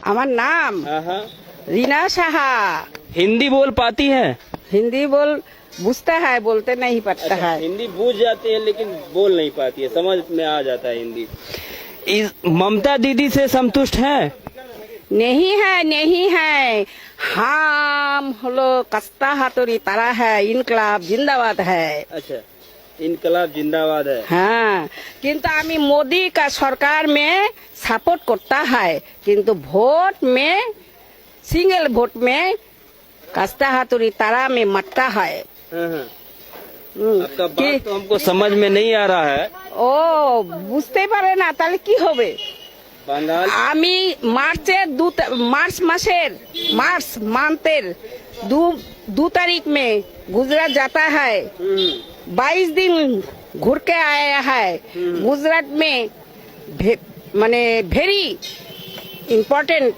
हमार नाम रीना शाहा। हिंदी बोल पाती है? हिंदी बोल बुझता है, बोलते नहीं पड़ता है। हिंदी बूझ जाती है लेकिन बोल नहीं पाती है, समझ में आ जाता है हिंदी। ममता दीदी से संतुष्ट है? नहीं है, नहीं है। हम लोग कस्ता हाथोरी तारा है, इनकलाब जिंदाबाद है। अच्छा, इनकलाब जिंदाबाद है। हाँ, किंतु आमी मोदी का सरकार में सपोर्ट करता है, किंतु वोट में सिंगल वोट में कस्ता हाथोरी तारा में मटका है। आपका बात तो हमको समझ में नहीं आ रहा है। ও বুঝতে পারে না, তাহলে কি হবে? बंगाल আমি मार्च मासेर मार्च मांथेर दो तारीख में गुजरात जाता है। 22 दिन घूर के आया है। गुजरात में माने वेरी इम्पोर्टेंट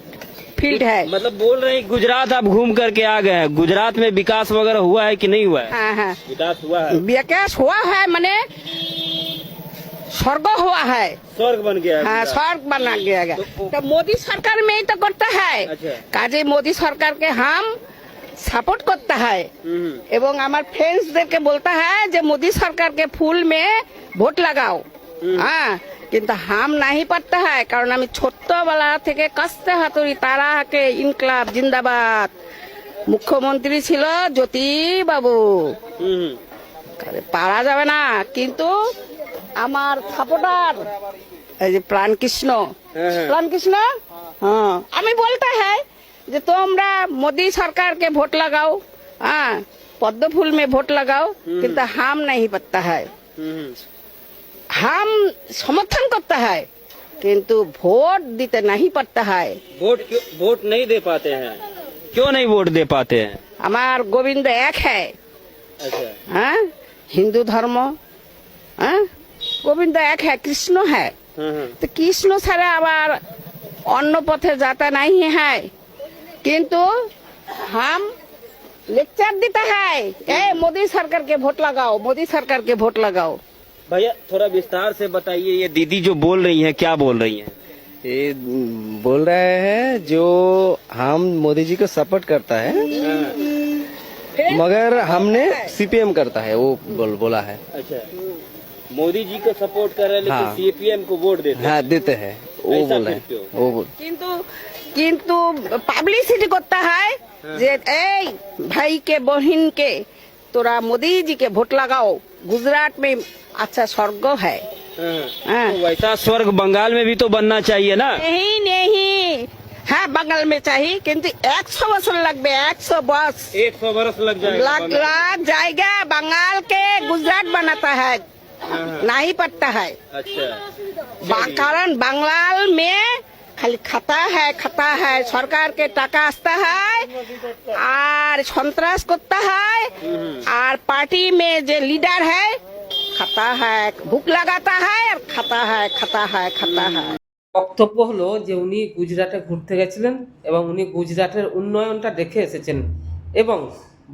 फील्ड है। मतलब बोल रहे हैं गुजरात आप घूम करके आ गए हैं। गुजरात में विकास वगैरह हुआ है कि नहीं हुआ है? हाँ हाँ, विकास हुआ है। विकास हुआ है, माने स्वर्ग हुआ है। स्वर्ग बन गया है। हाँ, स्वर्ग बना गया। तो मोदी सरकार में ही तो करता है। अच्छा। काजे मोदी सरकार के हम सपोर्ट करता है एवं हमार फ्रेंड्सদেরকে बोलता है যে मोदी सरकार के फूल में ভোট লাগাও। हाँ, কিন্তু हम नहीं पड़ता है, कारण আমি ছোট্টবেলা থেকে কাস্তে হাতুড়ি তারাকে ইনকলাব জিন্দাবাদ। মুখ্যমন্ত্রী ছিল জ্যোতি বাবু, পারা যাবে না। কিন্তু আমার সাপোর্টার এই যে প্রাণকৃষ্ণ, हाँ, আমি বলতে है যে তোমরা मोदी सरकार के वोट लगाओ। हाँ, पद्म फूल में वोट लगाओ, किंतु हम नहीं पड़ता है। हम समर्थन करता है, किंतु वोट देते नहीं पड़ता है। वोट नहीं दे पाते हैं? क्यों नहीं वोट दे पाते हैं? हमार गोविंद एक है। अच्छा। हाँ, हिंदू धर्म। हाँ, गोविंद एक है, कृष्ण है। तो कृष्ण ছাড়া আবার অন্য পথে जाता नहीं है, किंतु हम लेक्चर देता है ए मोदी सरकार के वोट लगाओ, मोदी सरकार के वोट लगाओ। भैया थोड़ा विस्तार से बताइए, ये दीदी जो बोल रही हैं क्या बोल रही हैं? ये बोल रहे हैं जो हम मोदी जी को सपोर्ट करता है, मगर हमने सीपीएम करता है, वो बोला है। अच्छा, मोदी जी को सपोर्ट कर रहे हैं लेकिन हाँ। सीपीएम को वोट देते हैं। हाँ, देते हैं, वो ऐसा बोल रहे करते हो? हैं, वो बोल। किंतु पब्लिसिटी करता है जे ए भाई के बहन के तोरा मोदी जी के वोट लगाओ, गुजरात में अच्छा स्वर्ग है। हाँ। तो वैसा स्वर्ग बंगाल में भी तो बनना चाहिए ना? नहीं नहीं, हाँ बंगाल में चाहिए, किंतु 100 वर्ष लगबे, 100 वर्ष 100 बरस लग जाएगा। लग जाएगा। बंगाल के गुजरात बनाता है, नहीं पड़ता है। अच्छा, कारण बंगाल में खाली खाता है, सरकार के टाका आता है और संतरास करता है, और पार्टी में जो लीडर है खाता है, भूख लगाता है और खाता है। বক্তব্য হলো যে উনি গুজরাটে ঘুরতে গেছিলেন এবং উনি গুজরাটের উন্নয়নটা দেখে এসেছেন এবং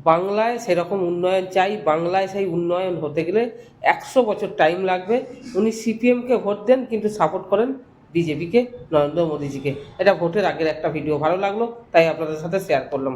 বাংলায় সেরকম উন্নয়ন চাই। বাংলায় সেই উন্নয়ন হতে গেলে 100 বছর টাইম লাগবে। উনি সিপিএমকে ভোট দেন কিন্তু সাপোর্ট করেন বিজেপিকে, নরেন্দ্র মোদীজিকে। এটা ভোটের আগের একটা ভিডিও, ভালো লাগলো তাই আপনাদের সাথে শেয়ার করলাম।